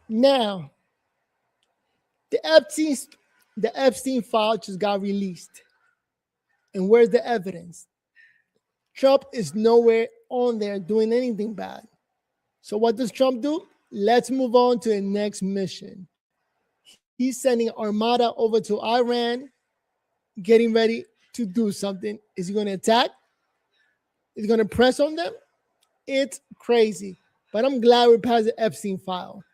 Now, the Epstein the Epstein file just got released. And where's the evidence? Trump is nowhere on there doing anything bad. So what does Trump do? Let's move on to the next mission. He's sending Armada over to Iran, getting ready to do something. Is he going to attack? Is he going to press on them? It's crazy. But I'm glad we passed the Epstein file.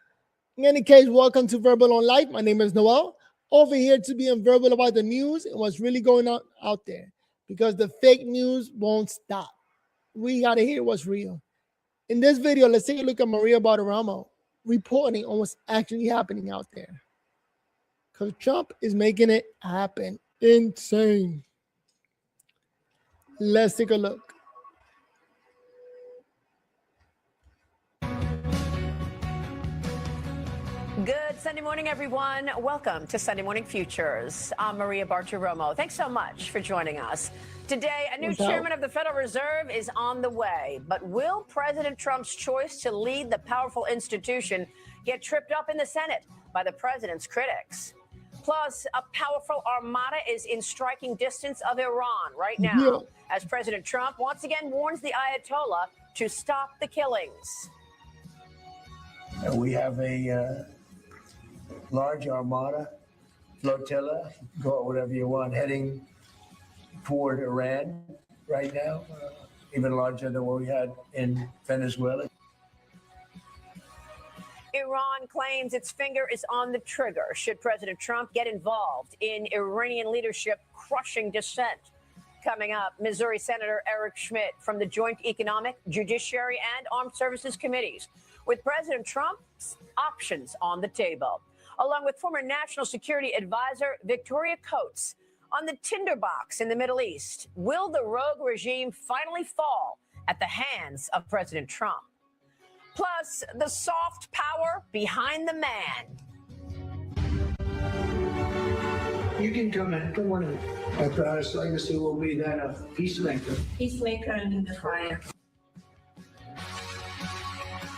In any case, welcome to Verbal on Life. My name is Noel. Over here to be verbal about the news and what's really going on out there. Because the fake news won't stop. We got to hear what's real. In this video, let's take a look at Maria Bartiromo reporting on what's actually happening out there. Because Trump is making it happen. Insane. Let's take a look. Good Sunday morning, everyone. Welcome to Sunday Morning Futures. I'm Maria Bartiromo. Thanks so much for joining us. Today, a new chairman of the Federal Reserve is on the way. But will President Trump's choice to lead the powerful institution get tripped up in the Senate by the president's critics? Plus, a powerful armada is in striking distance of Iran right now, as President Trump once again warns the Ayatollah to stop the killings. We have a large armada, flotilla, call it whatever you want, heading toward Iran right now, even larger than what we had in Venezuela. Iran claims its finger is on the trigger should President Trump get involved in Iranian leadership crushing dissent. Coming up, Missouri Senator Eric Schmitt from the Joint Economic, Judiciary, and Armed Services Committees, with President Trump's options on the table, along with former National Security Advisor Victoria Coates on the tinderbox in the Middle East. Will the rogue regime finally fall at the hands of President Trump? Plus, the soft power behind the man. You can come in. Good morning. My proudest legacy will be that of peacemaker. Peacemaker and defiant.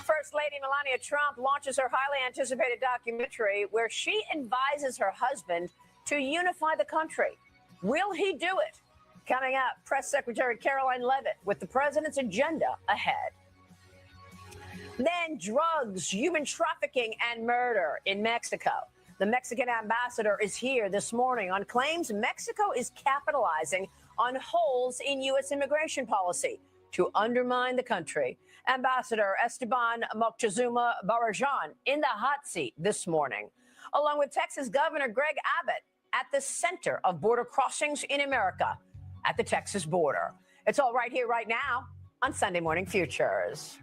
First Lady Melania Trump launches her highly anticipated documentary where she advises her husband to unify the country. Will he do it? Coming up, Press Secretary Caroline Leavitt with the president's agenda ahead. Then drugs, human trafficking, and murder in Mexico. The Mexican ambassador is here this morning on claims Mexico is capitalizing on holes in U.S. immigration policy to undermine the country. Ambassador Esteban Moctezuma Barragan in the hot seat this morning, along with Texas Governor Greg Abbott at the center of border crossings in America at the Texas border. It's all right here, right now on Sunday Morning Futures.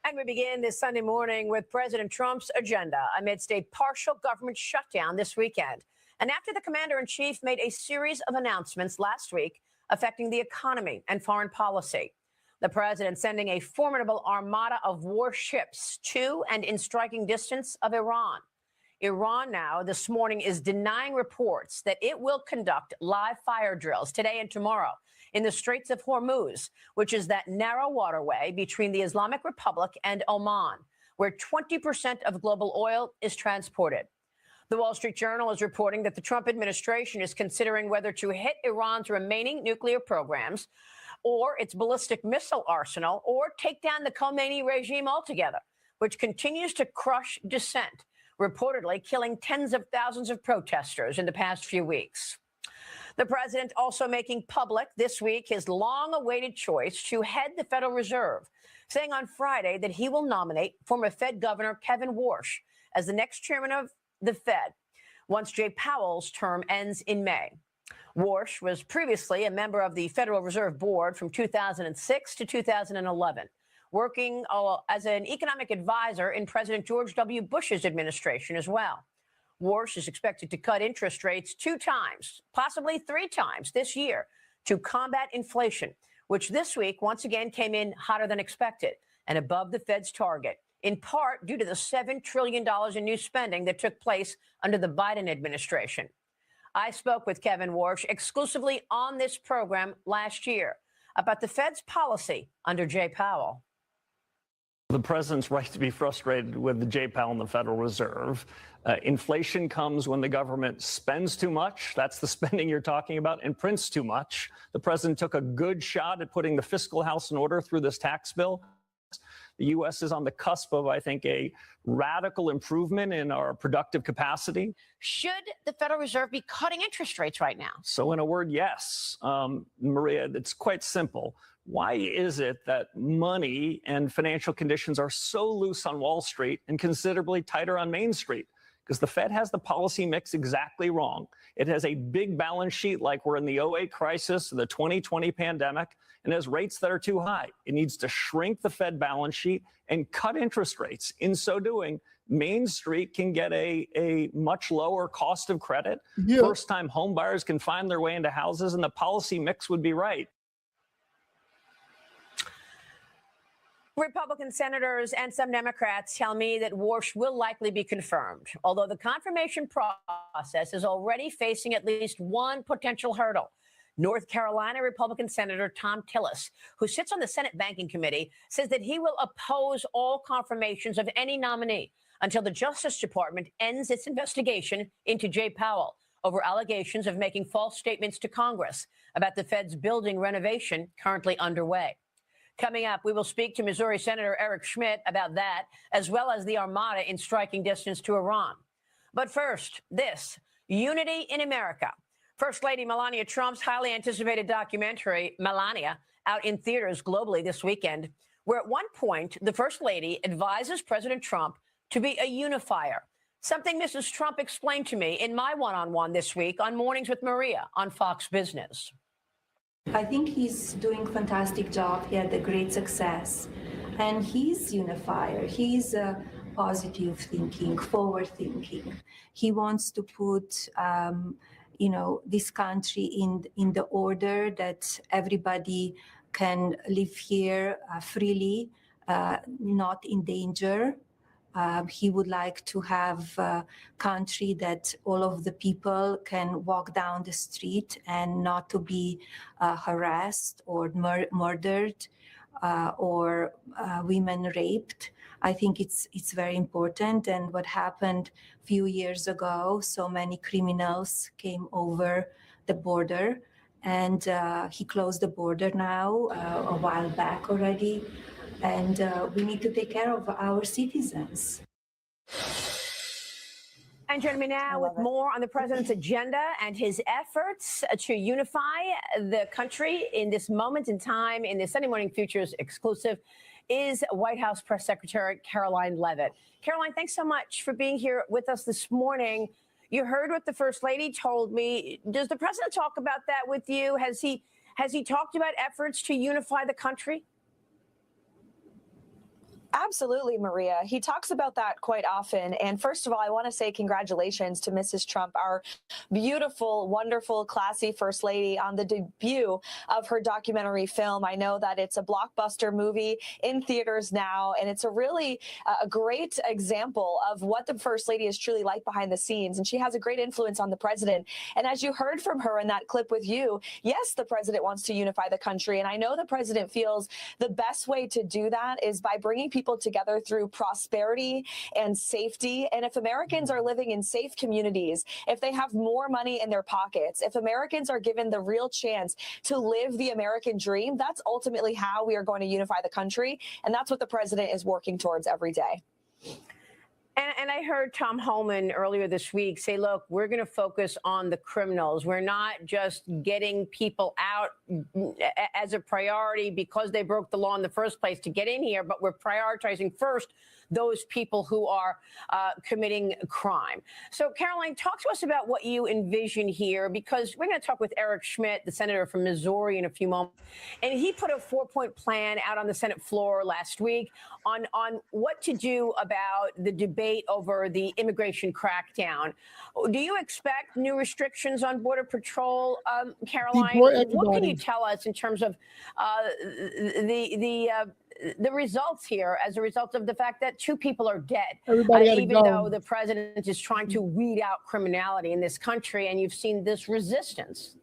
And we begin this Sunday morning with President Trump's agenda amidst a partial government shutdown this weekend. And after the commander-in-chief made a series of announcements last week affecting the economy and foreign policy. The president sending a formidable armada of warships to and in striking distance of Iran. Iran now this morning is denying reports that it will conduct live fire drills today and tomorrow in the Straits of Hormuz, which is that narrow waterway between the Islamic Republic and Oman, where 20% of global oil is transported. The Wall Street Journal is reporting that the Trump administration is considering whether to hit Iran's remaining nuclear programs or its ballistic missile arsenal or take down the Khomeini regime altogether, which continues to crush dissent, reportedly killing tens of thousands of protesters in the past few weeks. The president also making public this week his long-awaited choice to head the Federal Reserve, saying on Friday that he will nominate former Fed Governor Kevin Warsh as the next chairman of the Fed once Jay Powell's term ends in May. Warsh was previously a member of the Federal Reserve Board from 2006 to 2011, working as an economic advisor in President George W. Bush's administration as well. Warsh is expected to cut interest rates 2 times, possibly 3 times this year to combat inflation, which this week once again came in hotter than expected and above the Fed's target, in part due to the $7 trillion in new spending that took place under the Biden administration. I spoke with Kevin Warsh exclusively on this program last year about the Fed's policy under Jay Powell. The president's right to be frustrated with Jay Powell and the Federal Reserve. Inflation comes when the government spends too much. That's the spending you're talking about, and prints too much. The president took a good shot at putting the fiscal house in order through this tax bill. The U.S. is on the cusp of, I think, a radical improvement in our productive capacity. Should the Federal Reserve be cutting interest rates right now? So in a word, yes. Maria, it's quite simple. Why is it that money and financial conditions are so loose on Wall Street and considerably tighter on Main Street? Because the Fed has the policy mix exactly wrong. It has a big balance sheet like we're in the 2008 crisis, the 2020 pandemic, and has rates that are too high. It needs to shrink the Fed balance sheet and cut interest rates. In so doing, Main Street can get a much lower cost of credit. Yeah. First-time home buyers can find their way into houses, and the policy mix would be right. Republican senators and some Democrats tell me that Warsh will likely be confirmed, although the confirmation process is already facing at least one potential hurdle. North Carolina Republican Senator Thom Tillis, who sits on the Senate Banking Committee, says that he will oppose all confirmations of any nominee until the Justice Department ends its investigation into Jay Powell over allegations of making false statements to Congress about the Fed's building renovation currently underway. Coming up, we will speak to Missouri Senator Eric Schmitt about that, as well as the Armada in striking distance to Iran. But first, this Unity in America. First Lady Melania Trump's highly anticipated documentary, Melania, out in theaters globally this weekend, where at one point, the First Lady advises President Trump to be a unifier, something Mrs. Trump explained to me in my one-on-one this week on Mornings with Maria on Fox Business. I think he's doing a fantastic job. He had a great success. And he's unifier. He's positive thinking, forward thinking. He wants to put, this country in the order that everybody can live here freely, not in danger. He would like to have a country that all of the people can walk down the street and not to be harassed or murdered or women raped. I think it's very important. And what happened a few years ago, so many criminals came over the border, and he closed the border now a while back already. And we need to take care of our citizens. And joining me now with more on the president's agenda and his efforts to unify the country in this moment in time in the Sunday Morning Futures exclusive is White House Press Secretary Karoline Leavitt. Karoline, thanks so much for being here with us this morning. You heard what the First Lady told me. Does the president talk about that with you? Has he talked about efforts to unify the country? Absolutely, Maria. He talks about that quite often. And first of all, I want to say congratulations to Mrs. Trump, our beautiful, wonderful, classy First Lady, on the debut of her documentary film. I know that it's a blockbuster movie in theaters now, and it's a really a great example of what the First Lady is truly like behind the scenes. And she has a great influence on the president. And as you heard from her in that clip with you, yes, the president wants to unify the country. And I know the president feels the best way to do that is by bringing people together through prosperity and safety. And if Americans are living in safe communities, if they have more money in their pockets, if Americans are given the real chance to live the American dream, that's ultimately how we are going to unify the country. And that's what the president is working towards every day. And I heard Tom Homan earlier this week say, look, we're going to focus on the criminals. We're not just getting people out as a priority because they broke the law in the first place to get in here, but we're prioritizing first those people who are committing crime. So, Karoline, talk to us about what you envision here, because we're going to talk with Eric Schmitt, the senator from Missouri, in a few moments. And he put a 4-point plan out on the Senate floor last week on what to do about the debate over the immigration crackdown. Do you expect new restrictions on Border Patrol, Karoline? What can you tell us in terms of the results here as a result of the fact that 2 people are dead. Everybody gotta even go. though the president is trying to weed out criminality in this country, and you've seen this resistance.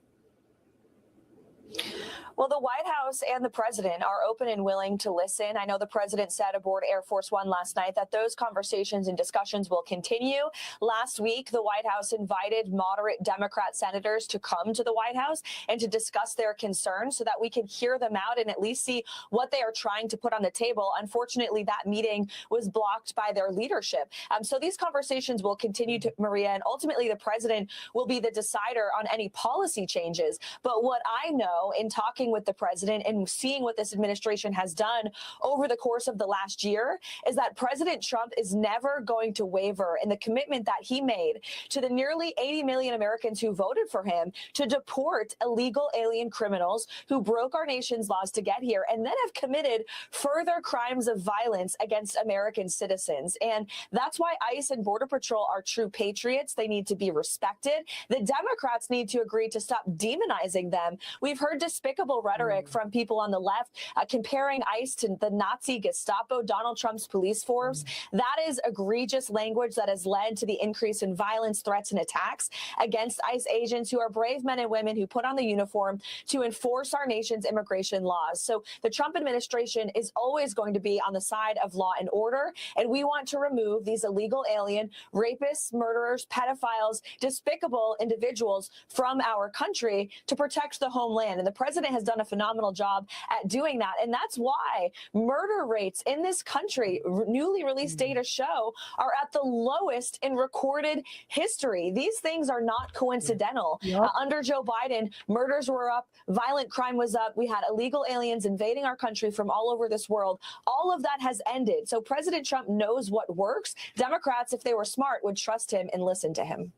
Well, the White House and the president are open and willing to listen. I know the president said aboard Air Force One last night that those conversations and discussions will continue. Last week, the White House invited moderate Democrat senators to come to the White House and to discuss their concerns so that we can hear them out and at least see what they are trying to put on the table. Unfortunately, that meeting was blocked by their leadership. So these conversations will continue, to Maria, and ultimately the president will be the decider on any policy changes. But what I know in talking with the president and seeing what this administration has done over the course of the last year is that President Trump is never going to waver in the commitment that he made to the nearly 80 million Americans who voted for him to deport illegal alien criminals who broke our nation's laws to get here and then have committed further crimes of violence against American citizens. And that's why ICE and Border Patrol are true patriots. They need to be respected. The Democrats need to agree to stop demonizing them. We've heard despicable rhetoric from people on the left comparing ICE to the Nazi Gestapo, Donald Trump's police force. That is egregious language that has led to the increase in violence, threats, and attacks against ICE agents who are brave men and women who put on the uniform to enforce our nation's immigration laws. So the Trump administration is always going to be on the side of law and order, and we want to remove these illegal alien rapists, murderers, pedophiles, despicable individuals from our country to protect the homeland. And the president has done a phenomenal job at doing that. And that's why murder rates in this country, newly released data show, are at the lowest in recorded history. These things are not coincidental. Under Joe Biden, murders were up, violent crime was up. We had illegal aliens invading our country from all over this world. All of that has ended. So President Trump knows what works. Democrats, if they were smart, would trust him and listen to him.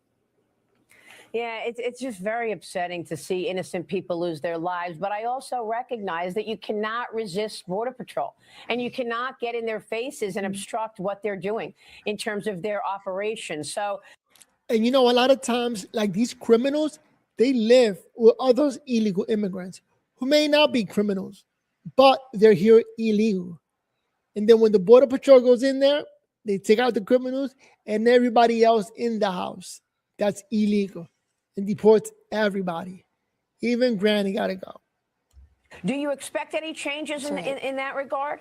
Yeah, it's just very upsetting to see innocent people lose their lives. But I also recognize that you cannot resist Border Patrol and you cannot get in their faces and obstruct what they're doing in terms of their operation. So, and you know, a lot of times, like these criminals, they live with others illegal immigrants who may not be criminals, but they're here illegal. And then when the Border Patrol goes in there, they take out the criminals and everybody else in the house that's illegal and deport everybody. Even Granny got to go. Do you expect any changes in that regard?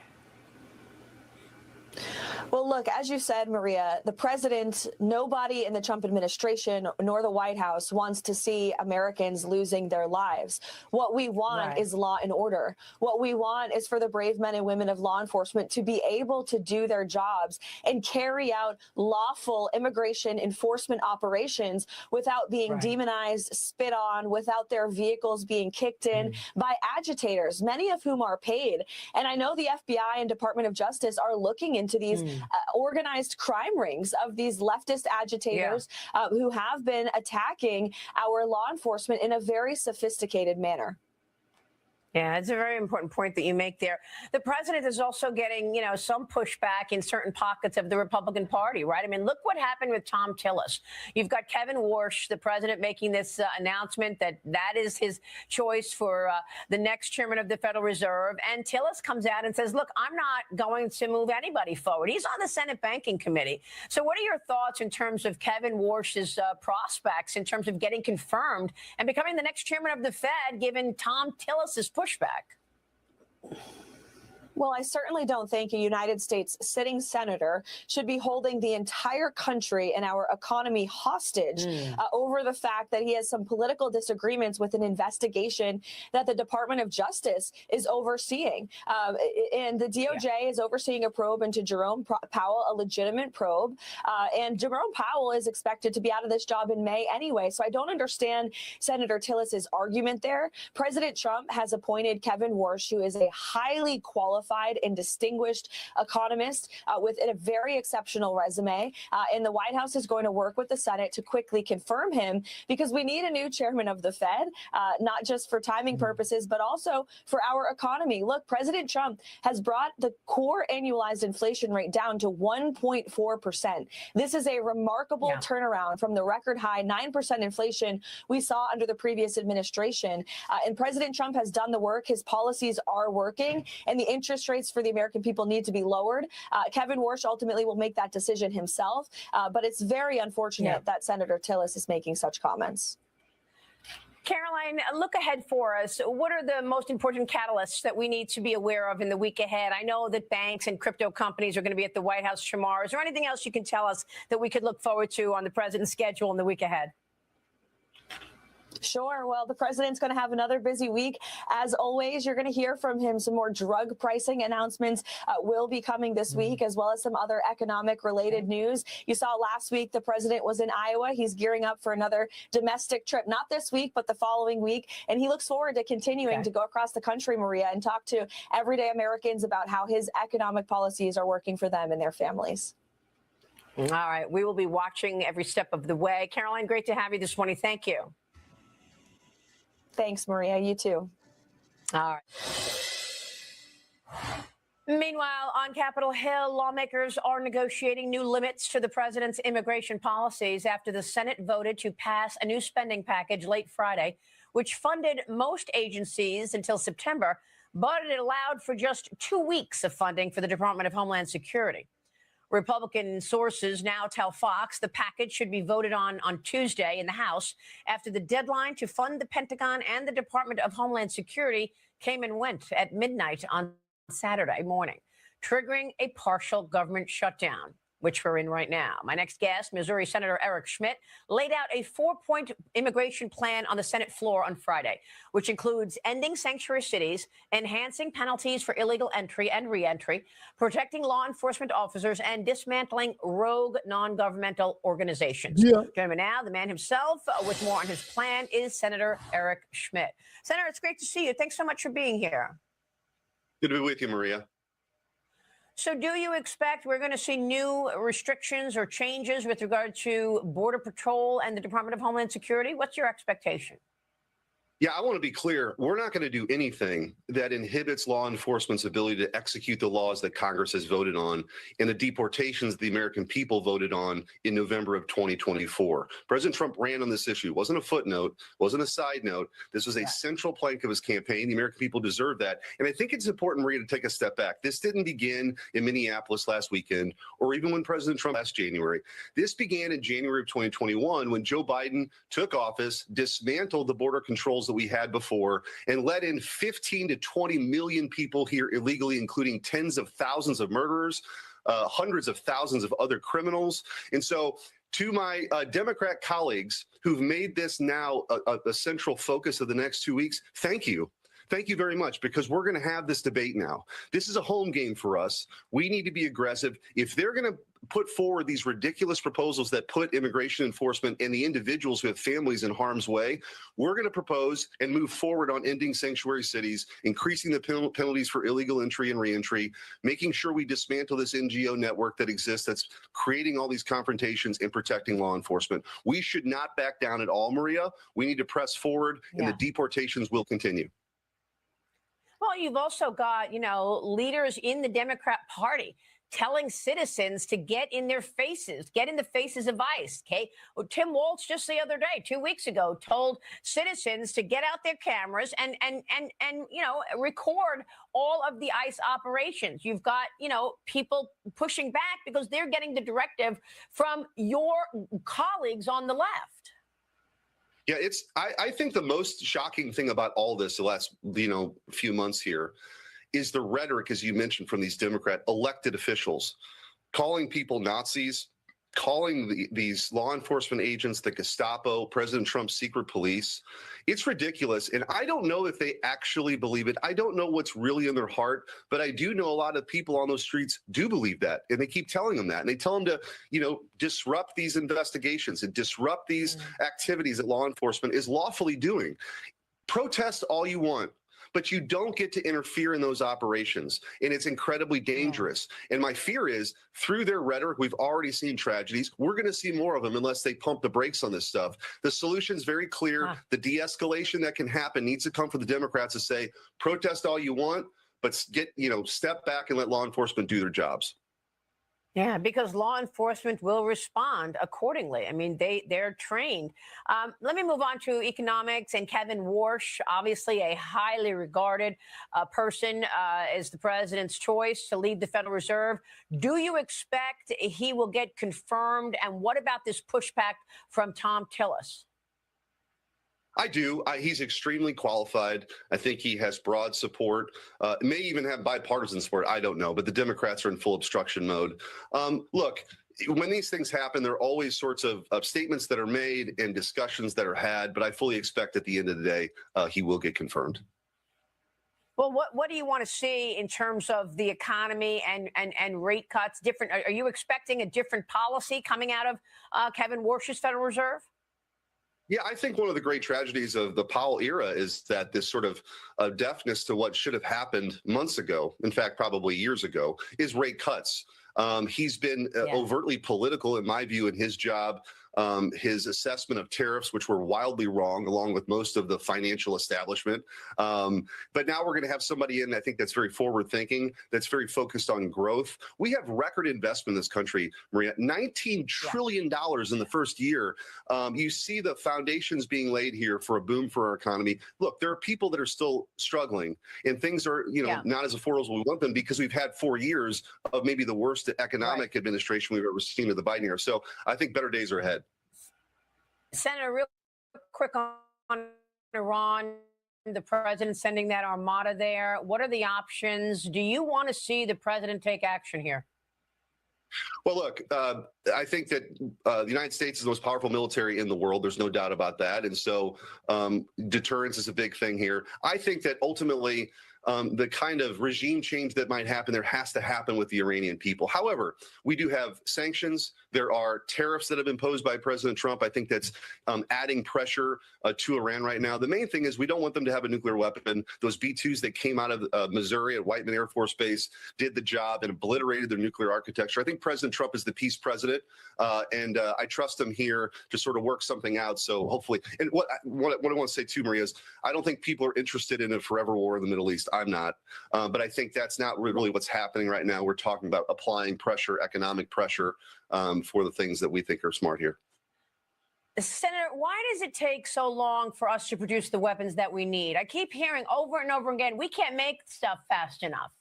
Well, look, as you said, Maria, the president, nobody in the Trump administration nor the White House wants to see Americans losing their lives. What we want is law and order. What we want is for the brave men and women of law enforcement to be able to do their jobs and carry out lawful immigration enforcement operations without being demonized, spit on, without their vehicles being kicked in by agitators, many of whom are paid. And I know the FBI and Department of Justice are looking into these organized crime rings of these leftist agitators who have been attacking our law enforcement in a very sophisticated manner. Yeah, it's a very important point that you make there. The president is also getting, some pushback in certain pockets of the Republican Party, right? I mean, look what happened with Thom Tillis. You've got Kevin Warsh, the president, making this announcement that is his choice for the next chairman of the Federal Reserve. And Tillis comes out and says, look, I'm not going to move anybody forward. He's on the Senate Banking Committee. So what are your thoughts in terms of Kevin Warsh's prospects in terms of getting confirmed and becoming the next chairman of the Fed, given Thom Tillis's pushback? Well, I certainly don't think a United States sitting senator should be holding the entire country and our economy hostage over the fact that he has some political disagreements with an investigation that the Department of Justice is overseeing. And the DOJ is overseeing a probe into Jerome Powell, a legitimate probe. And Jerome Powell is expected to be out of this job in May anyway. So I don't understand Senator Tillis's argument there. President Trump has appointed Kevin Warsh, who is a highly qualified and distinguished economist with a very exceptional resume. And the White House is going to work with the Senate to quickly confirm him because we need a new chairman of the Fed, not just for timing purposes, but also for our economy. Look, President Trump has brought the core annualized inflation rate down to 1.4%. This is a remarkable turnaround from the record high 9% inflation we saw under the previous administration. And President Trump has done the work. His policies are working. And the interest interest rates for the American people need to be lowered. Kevin Warsh ultimately will make that decision himself, but it's very unfortunate that Senator Tillis is making such comments. Caroline, look ahead for us. What are the most important catalysts that we need to be aware of in the week ahead? I know that banks and crypto companies are going to be at the White House tomorrow. Is there anything else you can tell us that we could look forward to on the president's schedule in the week ahead? Sure. Well, the president's going to have another busy week. As always, you're going to hear from him. Some more drug pricing announcements will be coming this week, as well as some other economic related news. You saw last week the president was in Iowa. He's gearing up for another domestic trip, not this week, but the following week. And he looks forward to continuing to go across the country, Maria, and talk to everyday Americans about how his economic policies are working for them and their families. All right. We will be watching every step of the way. Caroline, great to have you this morning. Thank you. Thanks, Maria. You too. All right. Meanwhile, on Capitol Hill, lawmakers are negotiating new limits to the president's immigration policies after the Senate voted to pass a new spending package late Friday, which funded most agencies until September, but it allowed for just 2 weeks of funding for the Department of Homeland Security. Republican sources now tell Fox the package should be voted on Tuesday in the House after the deadline to fund the Pentagon and the Department of Homeland Security came and went at midnight on Saturday morning, triggering a partial government shutdown, which we're in right now. My next guest, Missouri Senator Eric Schmitt, laid out a 4-point immigration plan on the Senate floor on Friday, which includes ending sanctuary cities, enhancing penalties for illegal entry and reentry, protecting law enforcement officers, and dismantling rogue non-governmental organizations. Joining me now, the man himself with more on his plan is Senator Eric Schmitt. Senator, it's great to see you. Thanks so much for being here. Good to be with you, Maria. So do you expect we're going to see new restrictions or changes with regard to Border Patrol and the Department of Homeland Security? What's your expectation? Yeah, I want to be clear. We're not going to do anything that inhibits law enforcement's ability to execute the laws that Congress has voted on and the deportations the American people voted on in November of 2024. President Trump ran on this issue. It wasn't a footnote, wasn't a side note. This was a central plank of his campaign. The American people deserve that. And I think it's important, Maria, to take a step back. This didn't begin in Minneapolis last weekend or even when President Trump last January. This began in January of 2021 when Joe Biden took office, dismantled the border controls that we had before, and let in 15 to 20 million people here illegally, including tens of thousands of murderers, hundreds of thousands of other criminals. And so to my Democrat colleagues who've made this now a central focus of the next 2 weeks, thank you. Thank you very much, because we're going to have this debate now. This is a home game for us. We need to be aggressive. If they're going to put forward these ridiculous proposals that put immigration enforcement and the individuals who have families in harm's way, we're going to propose and move forward on ending sanctuary cities, increasing the penalties for illegal entry and reentry, making sure we dismantle this NGO network that exists that's creating all these confrontations and protecting law enforcement. We should not back down at all, Maria. We need to press forward, and the deportations will continue. Well, you've also got, leaders in the Democrat Party telling citizens to get in their faces, get in the faces of ICE. Okay, well, Tim Walz just the other day, 2 weeks ago, told citizens to get out their cameras and record all of the ICE operations. You've got people pushing back because they're getting the directive from your colleagues on the left. Yeah, I think the most shocking thing about all this the last few months here is the rhetoric, as you mentioned, from these Democrat elected officials, calling people Nazis, calling these law enforcement agents the Gestapo, President Trump's secret police. It's ridiculous. And I don't know if they actually believe it. I don't know what's really in their heart, but I do know a lot of people on those streets do believe that. And they keep telling them that. And they tell them to, disrupt these investigations and disrupt these activities that law enforcement is lawfully doing. Protest all you want, but you don't get to interfere in those operations. And it's incredibly dangerous. And my fear is through their rhetoric, we've already seen tragedies. We're going to see more of them unless they pump the brakes on this stuff. The solution is very clear. The de-escalation that can happen needs to come from the Democrats to say, protest all you want, but step back and let law enforcement do their jobs. Yeah, because law enforcement will respond accordingly. I mean, they're trained. Let me move on to economics. And Kevin Warsh, obviously a highly regarded person, is the president's choice to lead the Federal Reserve. Do you expect he will get confirmed? And what about this pushback from Thom Tillis? I do. He's extremely qualified. I think he has broad support, may even have bipartisan support. I don't know, but the Democrats are in full obstruction mode. Look, when these things happen, there are always sorts of statements that are made and discussions that are had, but I fully expect at the end of the day, he will get confirmed. Well, what do you want to see in terms of the economy and rate cuts? Different? Are you expecting a different policy coming out of Kevin Warsh's Federal Reserve? Yeah, I think one of the great tragedies of the Powell era is that this sort of deafness to what should have happened months ago, in fact, probably years ago, is rate cuts. He's been overtly political, in my view, in his job. His assessment of tariffs, which were wildly wrong, along with most of the financial establishment. But now we're going to have somebody in, I think, that's very forward-thinking, that's very focused on growth. We have record investment in this country, Maria, $19 trillion in the first year. You see the foundations being laid here for a boom for our economy. Look, there are people that are still struggling, and things are, not as affordable as we want them because we've had 4 years of maybe the worst economic administration we've ever seen with the Biden era. So I think better days are ahead. Senator, real quick on Iran, the president sending that armada there. What are the options? Do you want to see the president take action here? Well, look, I think that the United States is the most powerful military in the world. There's no doubt about that. And so deterrence is a big thing here. I think that ultimately the kind of regime change that might happen there has to happen with the Iranian people. However, we do have sanctions. There are tariffs that have been imposed by President Trump. I think that's adding pressure to Iran right now. The main thing is we don't want them to have a nuclear weapon. Those B-2s that came out of Missouri at Whiteman Air Force Base did the job and obliterated their nuclear architecture. I think President Trump is the peace president, and I trust him here to sort of work something out. So hopefully, and what I want to say too, Maria, is I don't think people are interested in a forever war in the Middle East. I'm not. But I think that's not really what's happening right now. We're talking about applying pressure, economic pressure, for the things that we think are smart here. Senator, why does it take so long for us to produce the weapons that we need? I keep hearing over and over again, we can't make stuff fast enough.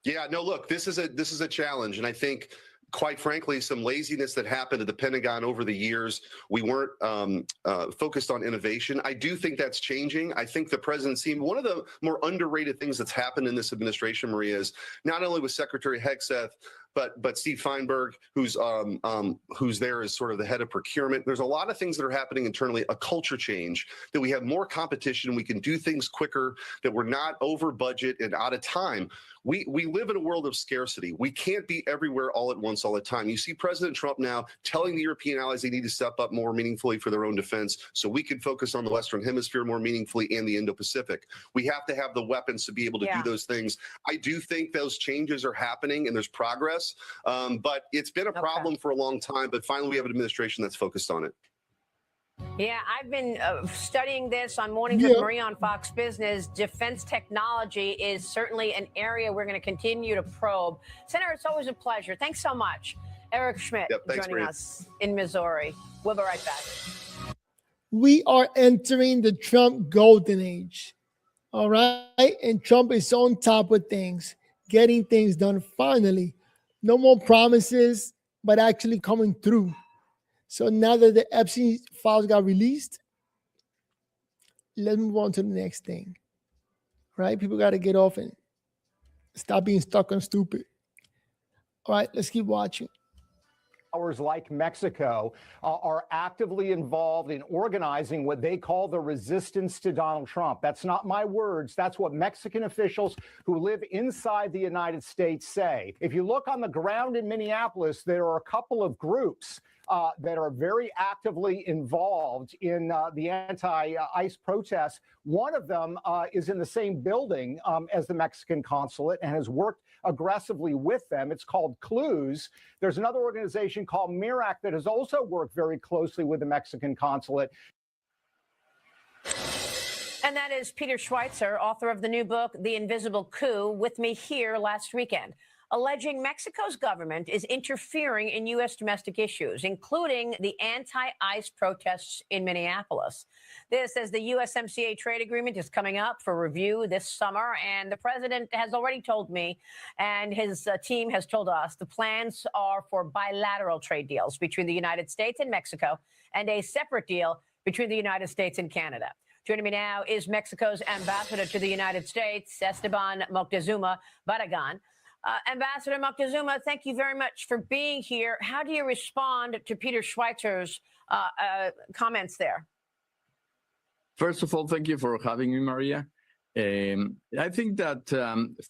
Yeah, no, look, this is a challenge. And I think, quite frankly, some laziness that happened at the Pentagon over the years. We weren't focused on innovation. I do think that's changing. I think the presidency, one of the more underrated things that's happened in this administration, Maria, is not only with Secretary Hegseth, but Steve Feinberg, who's there as sort of the head of procurement. There's a lot of things that are happening internally, a culture change, that we have more competition, we can do things quicker, that we're not over budget and out of time. We live in a world of scarcity. We can't be everywhere all at once all the time. You see President Trump now telling the European allies they need to step up more meaningfully for their own defense so we can focus on the Western Hemisphere more meaningfully and the Indo-Pacific. We have to have the weapons to be able to do those things. I do think those changes are happening and there's progress, but it's been a problem for a long time, but finally we have an administration that's focused on it. Yeah, I've been studying this on Mornings with Maria on Fox Business. Defense technology is certainly an area we're going to continue to probe. Senator, it's always a pleasure. Thanks so much. Eric Schmidt joining us in Missouri. We'll be right back. We are entering the Trump golden age. All right. And Trump is on top of things, getting things done finally. No more promises, but actually coming through. So now that the Epstein files got released, let's move on to the next thing. Right? People got to get off and stop being stuck on stupid. All right, let's keep watching. Powers like Mexico are actively involved in organizing what they call the resistance to Donald Trump. That's not my words. That's what Mexican officials who live inside the United States say. If you look on the ground in Minneapolis, there are a couple of groups that are very actively involved in the anti-ICE protests. One of them is in the same building as the Mexican consulate and has worked aggressively with them. It's called Clues. There's another organization called MIRAC that has also worked very closely with the Mexican consulate. And that is Peter Schweizer, author of the new book, The Invisible Coup, with me here last weekend. alleging Mexico's government is interfering in U.S. domestic issues, including the anti-ICE protests in Minneapolis. This as the USMCA trade agreement is coming up for review this summer, and the president has already told me, and his team has told us, the plans are for bilateral trade deals between the United States and Mexico and a separate deal between the United States and Canada. Joining me now is Mexico's ambassador to the United States, Esteban Moctezuma Barragan. Ambassador Moctezuma, thank you very much for being here. How do you respond to Peter Schweizer's comments there? First of all, thank you for having me, Maria. I think that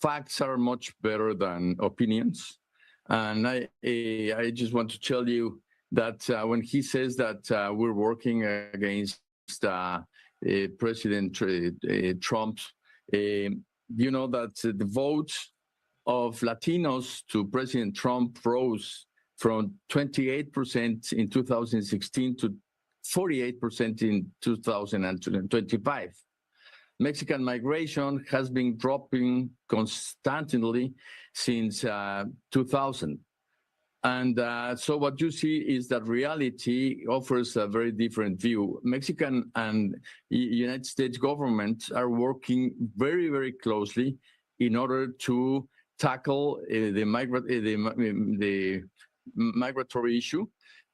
facts are much better than opinions. And I just want to tell you that when he says that we're working against President Trump, you know that the vote of Latinos to President Trump rose from 28% in 2016 to 48% in 2025. Mexican migration has been dropping constantly since 2000. And so what you see is that reality offers a very different view. Mexican and United States governments are working very, very closely in order to tackle the migratory issue.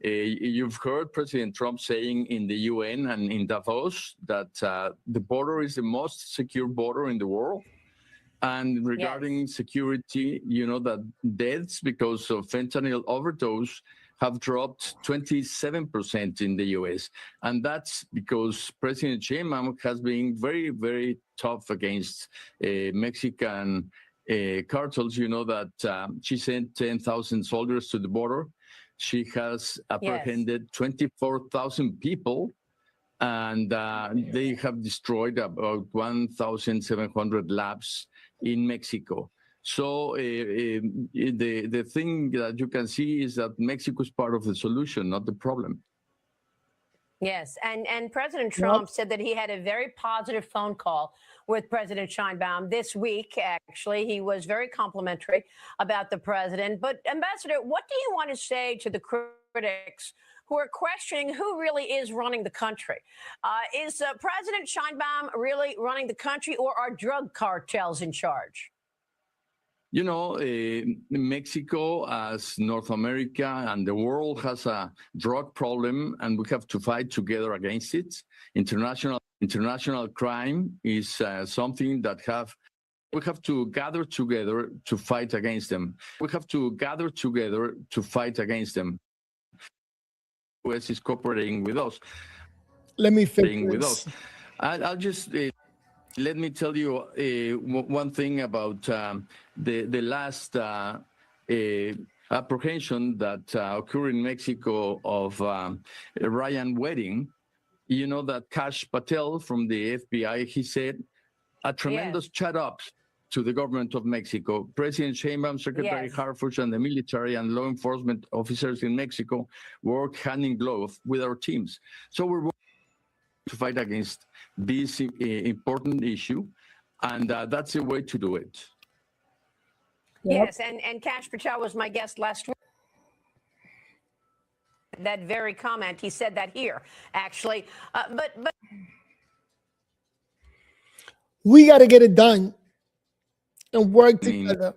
You've heard President Trump saying in the UN and in Davos that the border is the most secure border in the world. And regarding security, you know that deaths because of fentanyl overdose have dropped 27% in the US. And that's because President Sheinbaum has been very, very tough against Mexican cartels. You know that she sent 10,000 soldiers to the border. She has apprehended 24,000 people, and they have destroyed about 1,700 labs in Mexico. So the thing that you can see is that Mexico is part of the solution, not the problem. Yes, and President Trump said that he had a very positive phone call with President Sheinbaum this week. Actually, he was very complimentary about the president. But Ambassador, what do you want to say to the critics who are questioning who really is running the country? Is President Sheinbaum really running the country, or are drug cartels in charge? You know, Mexico, as North America and the world, has a drug problem, and we have to fight together against it. International crime is something that we have to gather together to fight against them. We have to gather together to fight against them. The US is cooperating with us. Let me finish. I'll just let me tell you one thing about the last apprehension that occurred in Mexico of Ryan Wedding. You know that Kash Patel from the FBI, he said a tremendous shut up to the government of Mexico. President Sheinbaum, Secretary Harfuch, and the military and law enforcement officers in Mexico work hand in glove with our teams. So we're working to fight against this important issue, and that's the way to do it. Yes, and Kash Patel was my guest last week. That very comment, he said that here, actually. But we got to get it done and work together.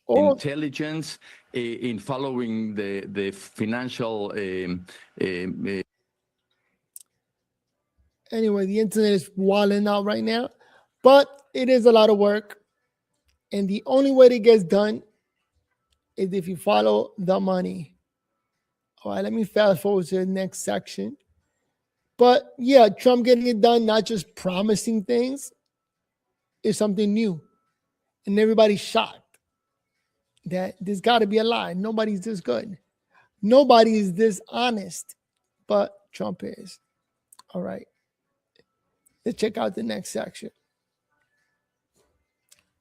Intelligence in following the financial. Anyway, the internet is wilding out right now, but it is a lot of work. And the only way it gets done is if you follow the money. All right, let me fast forward to the next section. But yeah, Trump getting it done, not just promising things, is something new. And everybody's shocked that there's got to be a lie. Nobody's this good. Nobody is this honest, but Trump is. All right. Let's check out the next section.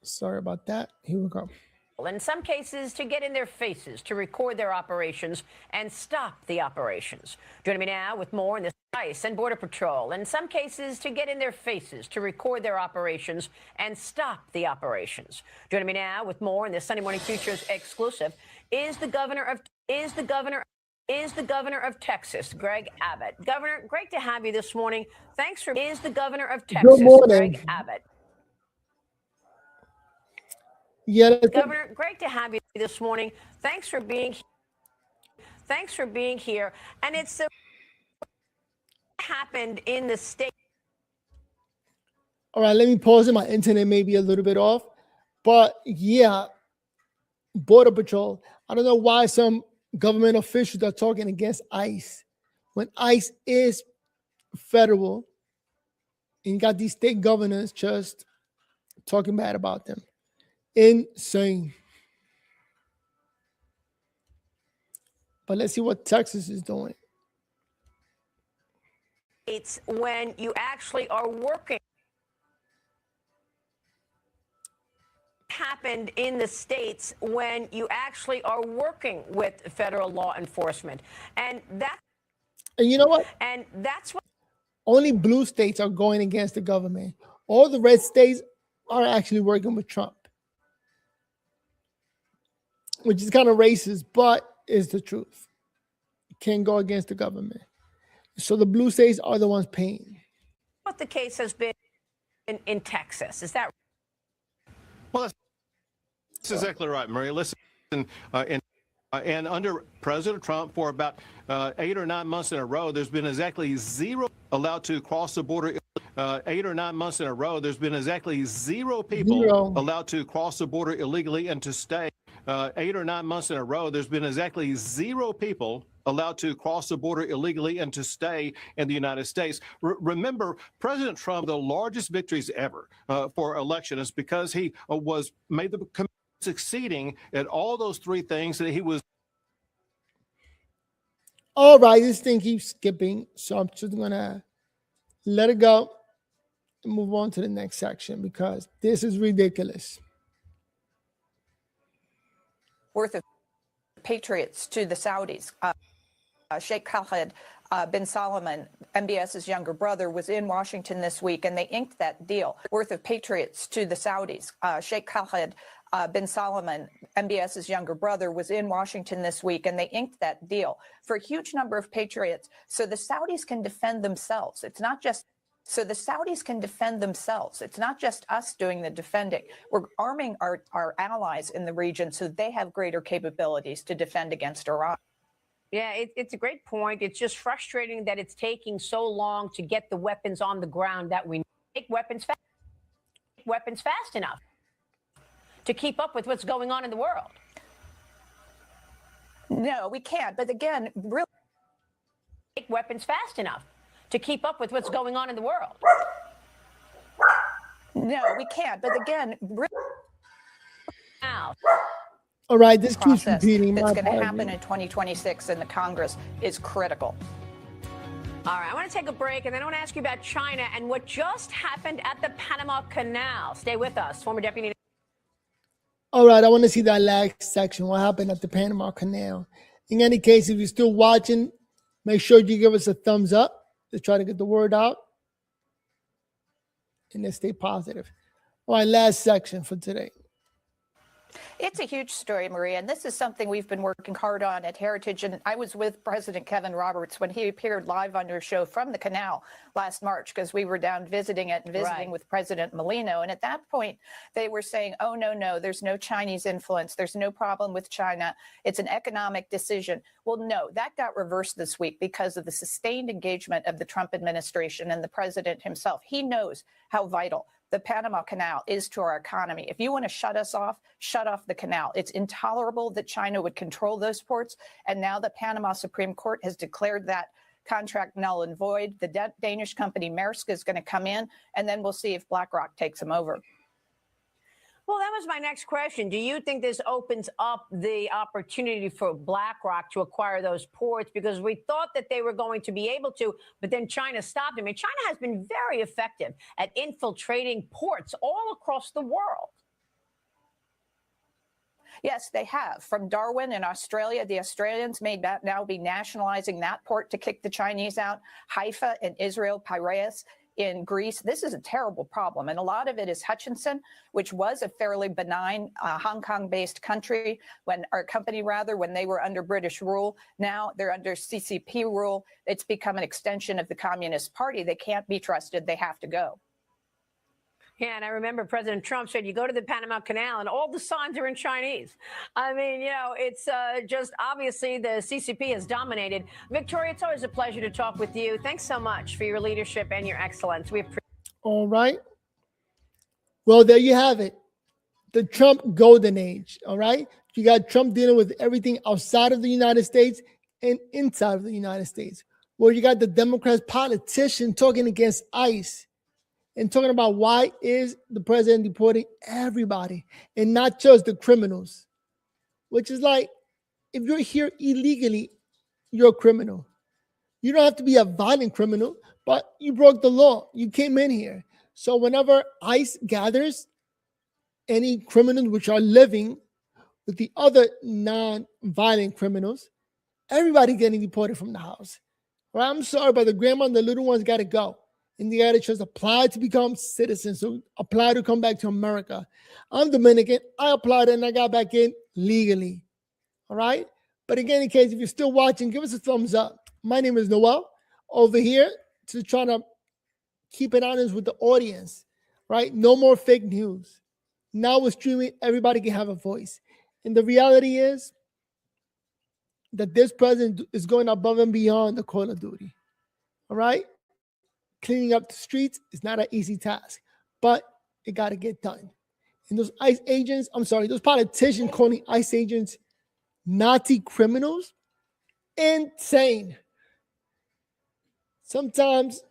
Sorry about that. Here we go. in some cases to get in their faces, to record their operations and stop the operations. Joining me now with more on this, ICE and Border Patrol, in some cases to get in their faces, to record their operations and stop the operations. Joining me now with more on this Sunday Morning Futures exclusive is the governor of Texas, Greg Abbott. Governor, great to have you this morning. Thanks for the governor of Texas, Good morning. Greg Abbott. Yeah, Governor, great to have you this morning. Thanks for being here. And it's happened in the state. all right, let me pause it. My internet may be a little bit off. But yeah, Border Patrol. I don't know why some government officials are talking against ICE when ICE is federal and you got these state governors just talking bad about them. Insane. But let's see what Texas is doing. It's when you actually are working. Happened in the states when you actually are working with federal law enforcement. And you know what? And that's what Only blue states are going against the government. All the red states are actually working with Trump, which is kind of racist, but is the truth. You can't go against the government. So the blue states are the ones paying. what the case has been in Texas. Is that Well, that's exactly right, Maria. Listen, and under President Trump, for about 8 or 9 months in a row, there's been exactly zero allowed to cross the border. 8 or 9 months in a row, there's been exactly zero people allowed to cross the border illegally and to stay. 8 or 9 months in a row, there's been exactly zero people allowed to cross the border illegally and to stay in the United States. Remember, President Trump, the largest victories ever for election is because he was made the succeeding at all those three things that he was. All right, this thing keeps skipping, so I'm just gonna let it go and move on to the next section because this is ridiculous. Worth of patriots to the Saudis. Sheikh Khaled bin Salman, MBS's younger brother, was in Washington this week, and they inked that deal worth of patriots to the Saudis. Sheikh Khaled bin Salman, MBS's younger brother, was in Washington this week, and they inked that deal for a huge number of patriots so the Saudis can defend themselves. It's not just So the Saudis can defend themselves. It's not just us doing the defending. We're arming our allies in the region so they have greater capabilities to defend against Iran. Yeah, it's a great point. It's just frustrating that it's taking so long to get the weapons on the ground that we make weapons fast enough to keep up with what's going on in the world. No, we can't. But again, really make weapons fast enough to keep up with what's going on in the world. No, we can't. But again, really now. All right, this keeps repeating. That's going to happen in 2026 in the Congress is critical. All right, I want to take a break, and then I want to ask you about China and what just happened at the Panama Canal. Stay with us. Former Deputy. All right, I want to see that last section, what happened at the Panama Canal. In any case, if you're still watching, make sure you give us a thumbs up to try to get the word out. And then stay positive. All right, last section for today. It's a huge story, Maria, and this is something we've been working hard on at Heritage. And I was with President Kevin Roberts when he appeared live on your show from the canal last March, because we were down visiting it and visiting with President Molino. And at that point, they were saying, oh, no, there's no Chinese influence. There's no problem with China. It's an economic decision. Well, no, that got reversed this week because of the sustained engagement of the Trump administration and the president himself. He knows how vital the Panama Canal is to our economy. If you want to shut us off, shut off the canal. It's intolerable that China would control those ports. And now the Panama Supreme Court has declared that contract null and void. The Danish company Maersk is going to come in, and then we'll see if BlackRock takes them over. Well, that was my next question. Do you think this opens up the opportunity for BlackRock to acquire those ports? Because we thought that they were going to be able to, but then China stopped them. I mean, China has been very effective at infiltrating ports all across the world. Yes, they have. From Darwin in Australia, the Australians may now be nationalizing that port to kick the Chinese out. Haifa in Israel, Piraeus in Greece. This is a terrible problem. And a lot of it is Hutchinson, which was a fairly benign Hong Kong-based country when they were under British rule. Now they're under CCP rule. It's become an extension of the Communist Party. They can't be trusted. They have to go. Yeah, and I remember President Trump said, you go to the Panama Canal and all the signs are in Chinese. I mean, it's just obviously the CCP has dominated. Victoria, it's always a pleasure to talk with you. Thanks so much for your leadership and your excellence. We appreciate it. All right. Well, there you have it. The Trump golden age. All right. You got Trump dealing with everything outside of the United States and inside of the United States, where you got the Democrats politician talking against ICE. And talking about why is the president deporting everybody and not just the criminals, which is like, if you're here illegally, you're a criminal. You don't have to be a violent criminal, but you broke the law. You came in here. So whenever ICE gathers any criminals which are living with the other non-violent criminals, everybody getting deported from the house. All right, I'm sorry, but the grandma and the little ones got to go. And they got to just apply to become citizens, so apply to come back to America. I'm Dominican. I applied and I got back in legally. All right? But again, in case if you're still watching, give us a thumbs up. My name is Noel, over here to try to keep it honest with the audience, right? No more fake news. Now with streaming, everybody can have a voice. And the reality is that this president is going above and beyond the call of duty. All right? Cleaning up the streets is not an easy task, but it got to get done. And those ICE agents, those politicians calling ICE agents Nazi criminals, insane. Sometimes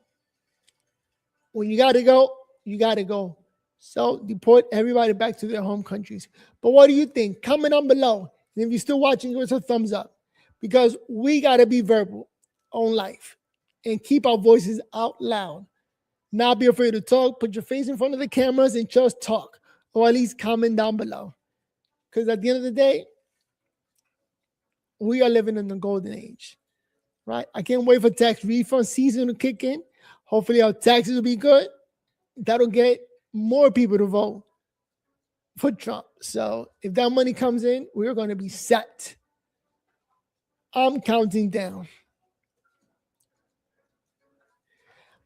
when you got to go, you got to go. So deport everybody back to their home countries. But what do you think? Comment down below. And if you're still watching, give us a thumbs up, because we got to be verbal on life and keep our voices out loud. Not be afraid to talk. Put your face in front of the cameras and just talk, or at least comment down below. Because at the end of the day, we are living in the golden age, right? I can't wait for tax refund season to kick in. Hopefully our taxes will be good. That'll get more people to vote for Trump. So if that money comes in, we're going to be set. I'm counting down.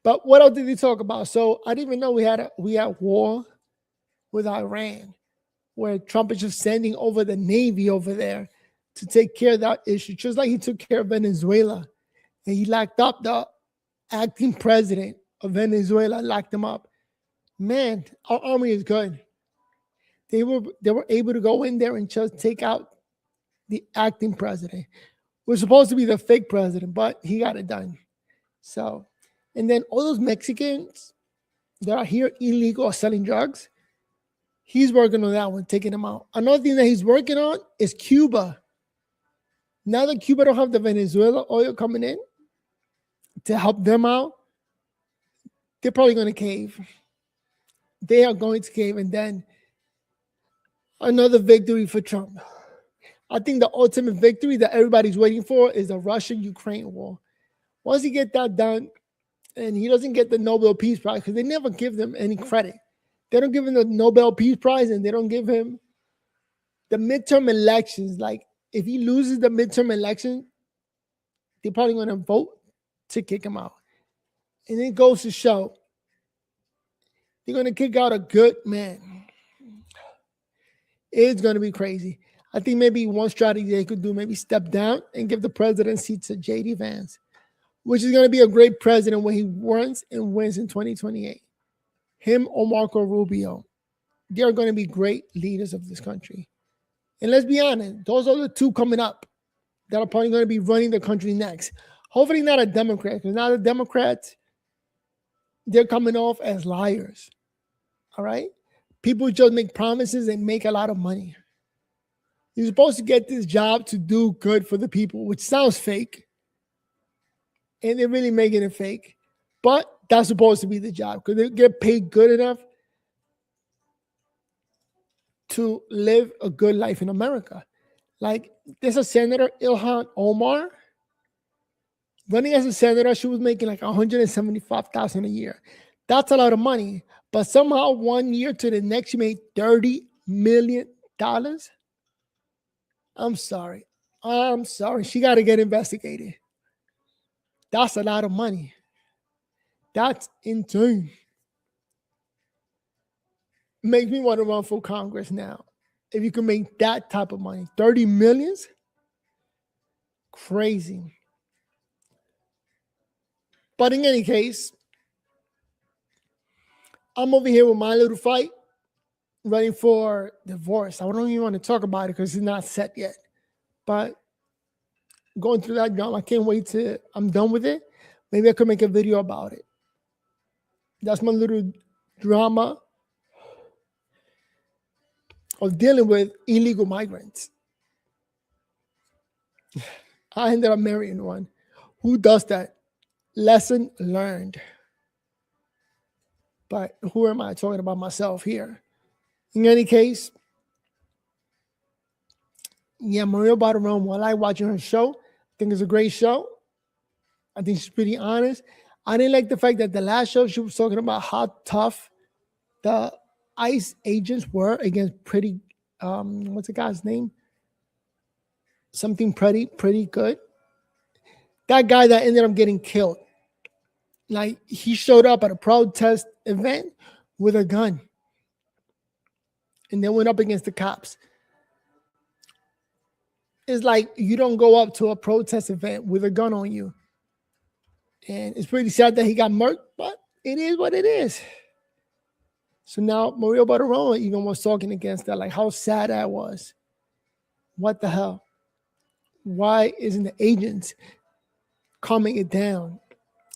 But what else did he talk about? So I didn't even know we had war with Iran, where Trump is just sending over the Navy over there to take care of that issue, just like he took care of Venezuela. And he locked up the acting president of Venezuela, locked him up. Man, our army is good. They were able to go in there and just take out the acting president. We're supposed to be the fake president, but he got it done. So, and then all those Mexicans that are here illegal or selling drugs, he's working on that one, taking them out. Another thing that he's working on is Cuba. Now that Cuba don't have the Venezuela oil coming in to help them out, they're probably going to cave. They are going to cave, and then another victory for Trump. I think the ultimate victory that everybody's waiting for is the Russia-Ukraine war. Once he get that done, and he doesn't get the Nobel Peace Prize, because they never give them any credit. They don't give him the Nobel Peace Prize, and they don't give him the midterm elections. Like, if he loses the midterm election, they're probably going to vote to kick him out. And it goes to show they're going to kick out a good man. It's going to be crazy. I think maybe one strategy they could do, maybe step down and give the presidency to J.D. Vance, which is going to be a great president when he runs and wins in 2028. Him or Marco Rubio, they're going to be great leaders of this country. And let's be honest, those are the two coming up that are probably going to be running the country next. Hopefully not a Democrat, because now the Democrats, they're coming off as liars. All right? People just make promises and make a lot of money. You're supposed to get this job to do good for the people, which sounds fake. And they're really making it fake. But that's supposed to be the job, because they get paid good enough to live a good life in America. Like, there's a senator, Ilhan Omar. Running as a senator, she was making like $175,000 a year. That's a lot of money. But somehow 1 year to the next, she made $30 million. I'm sorry. She got to get investigated. That's a lot of money. That's insane. Makes me want to run for Congress now. If you can make that type of money, 30 millions, crazy. But in any case, I'm over here with my little fight, running for divorce. I don't even want to talk about it because it's not set yet. But going through that drama, I can't wait till I'm done with it. Maybe I could make a video about it. That's my little drama of dealing with illegal migrants. I ended up marrying one. Who does that? Lesson learned. But who am I talking about myself here? In any case, yeah, Maria Bartiromo, I like watching her show. I think it's a great show. I think she's pretty honest. I didn't like the fact that the last show she was talking about how tough the ICE agents were against pretty, what's the guy's name? Something pretty good. That guy that ended up getting killed. Like, he showed up at a protest event with a gun and then went up against the cops. It's like you don't go up to a protest event with a gun on you. And it's pretty sad that he got murked, but it is what it is. So now Maria Bartiromo even was talking against that, like how sad that was. What the hell? Why isn't the agents calming it down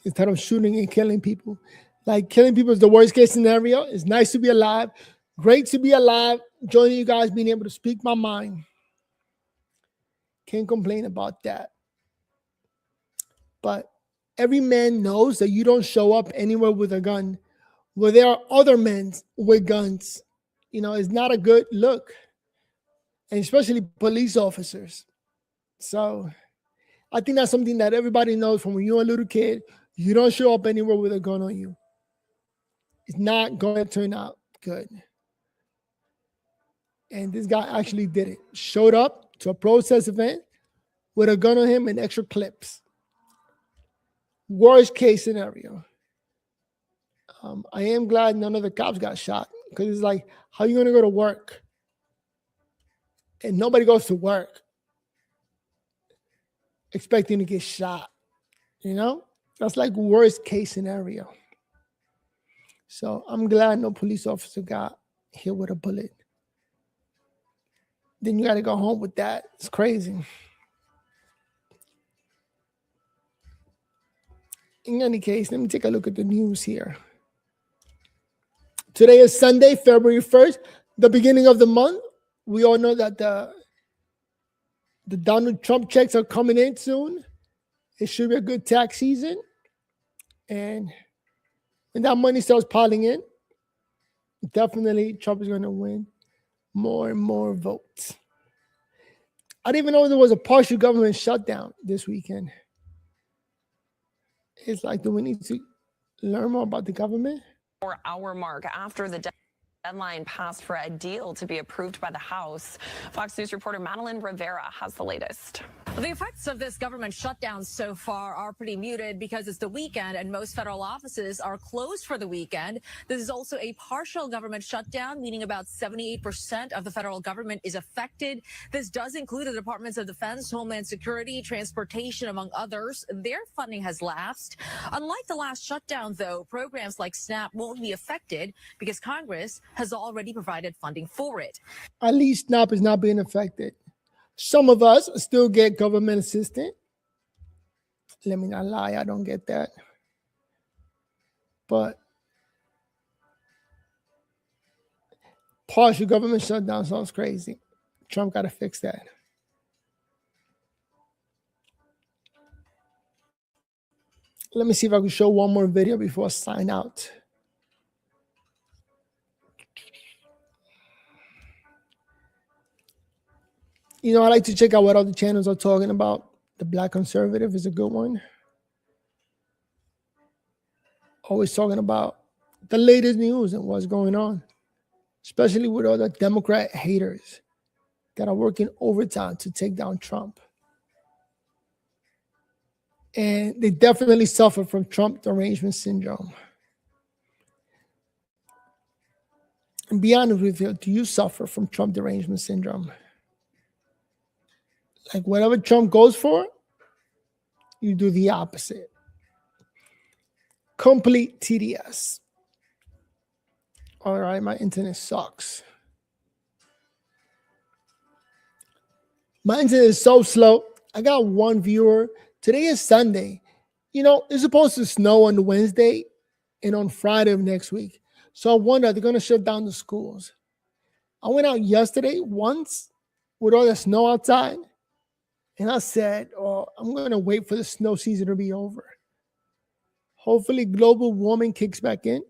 instead of shooting and killing people? Like, killing people is the worst case scenario. It's nice to be alive. Great to be alive. Joining you guys, being able to speak my mind. Can't complain about that. But every man knows that you don't show up anywhere with a gun where there are other men with guns. You know, it's not a good look. And especially police officers. So I think that's something that everybody knows from when you're a little kid. You don't show up anywhere with a gun on you. It's not going to turn out good. And this guy actually did it. Showed up to a protest event with a gun on him and extra clips. Worst case scenario. I am glad none of the cops got shot, because it's like, how are you going to go to work and nobody goes to work expecting to get shot? You know, that's like worst case scenario. So I'm glad no police officer got hit with a bullet. Then you got to go home with that. It's crazy. In any case, let me take a look at the news here. Today is Sunday, February 1st, the beginning of the month. We all know that the Donald Trump checks are coming in soon. It should be a good tax season. And when that money starts piling in, definitely Trump is going to win more and more votes. I didn't even know there was a partial government shutdown this weekend. It's like, do we need to learn more about the government? 4-hour mark after the deadline passed for a deal to be approved by the House. Fox News reporter Madeline Rivera has the latest. The effects of this government shutdown so far are pretty muted because it's the weekend and most federal offices are closed for the weekend. This is also a partial government shutdown, meaning about 78% of the federal government is affected. This does include the Departments of Defense, Homeland Security, Transportation, among others. Their funding has lapsed. Unlike the last shutdown, though, programs like SNAP won't be affected because Congress has already provided funding for it. At least SNAP is not being affected. Some of us still get government assistance. Let me not lie, I don't get that. But partial government shutdown sounds crazy. Trump got to fix that. Let me see if I can show one more video before I sign out. I like to check out what other channels are talking about. The Black Conservative is a good one. Always talking about the latest news and what's going on, especially with all the Democrat haters that are working overtime to take down Trump. And they definitely suffer from Trump derangement syndrome. And be honest with you, do you suffer from Trump derangement syndrome? Like whatever Trump goes for, you do the opposite. Complete TDS. All right, my internet sucks. My internet is so slow. I got one viewer. Today is Sunday. It's supposed to snow on Wednesday and on Friday of next week. So I wonder, they're going to shut down the schools. I went out yesterday once with all the snow outside. And I said, I'm going to wait for the snow season to be over. Hopefully global warming kicks back in.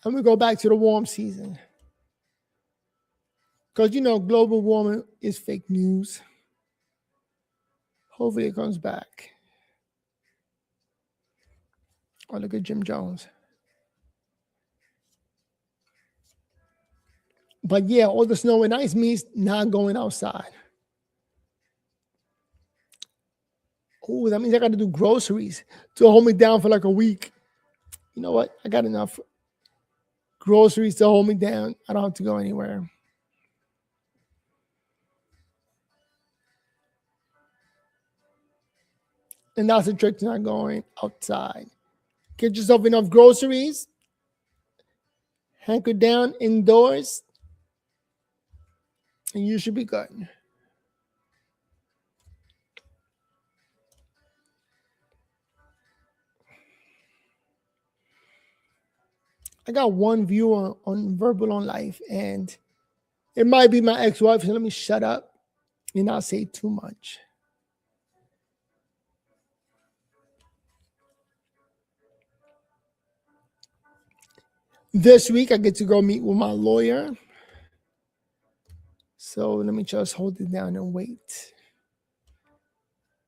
And we go back to the warm season. Because, global warming is fake news. Hopefully it comes back. Oh, look at Jim Jones. But yeah, all the snow and ice means not going outside. Oh, that means I got to do groceries to hold me down for like a week. You know what? I got enough groceries to hold me down. I don't have to go anywhere. And that's the trick to not going outside. Get yourself enough groceries. Hunker down indoors. And you should be good. I got one viewer on Verbal on Life, and it might be my ex-wife, so let me shut up and not say too much. This week, I get to go meet with my lawyer. So let me just hold it down and wait.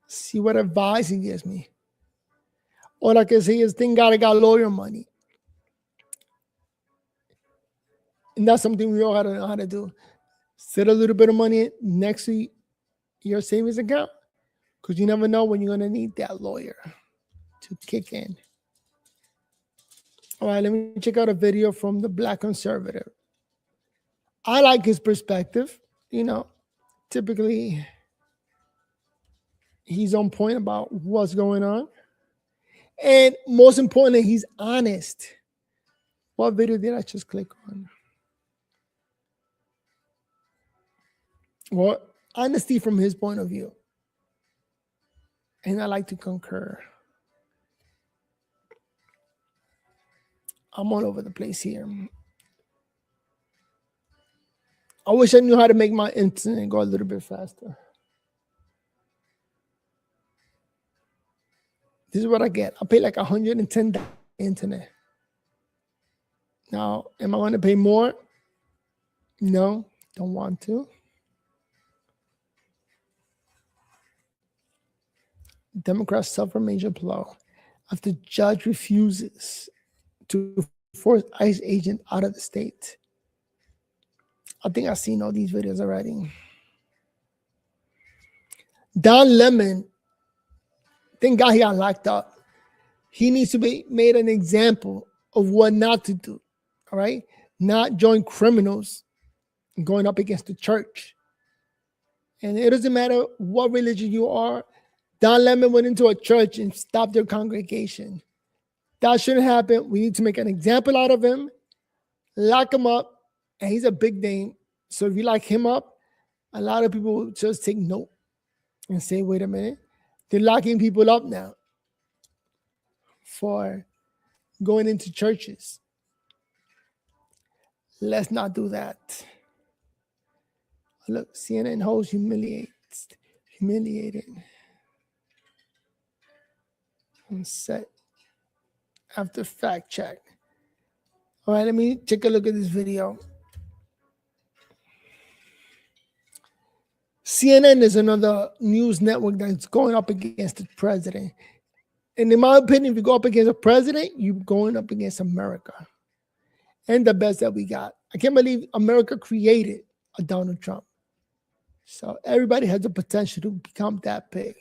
See what advice he gives me. All I can say is, thank God I got lawyer money. And that's something we all gotta know how to do. Set a little bit of money next to your savings account, because you never know when you're gonna need that lawyer to kick in. All right, let me check out a video from the Black Conservative. I like his perspective. Typically he's on point about what's going on. And most importantly, he's honest. What video did I just click on? Well, honesty from his point of view. And I like to concur. I'm all over the place here. I wish I knew how to make my internet go a little bit faster. This is what I get. I pay like $110 internet. Now, am I going to pay more? No, don't want to. Democrats suffer major blow after judge refuses to force ICE agent out of the state. I think I've seen all these videos already. Don Lemon, thank God he got locked up. He needs to be made an example of what not to do. All right? Not join criminals going up against the church. And it doesn't matter what religion you are. Don Lemon went into a church and stopped their congregation. That shouldn't happen. We need to make an example out of him, lock him up, and he's a big name. So if you lock him up, a lot of people will just take note and say, wait a minute, they're locking people up now for going into churches. Let's not do that. Look, CNN host humiliated. On set after fact check. All right, let me take a look at this video. CNN is another news network that's going up against the president. And in my opinion, if you go up against a president, you're going up against America and the best that we got. I can't believe America created a Donald Trump. So everybody has the potential to become that big.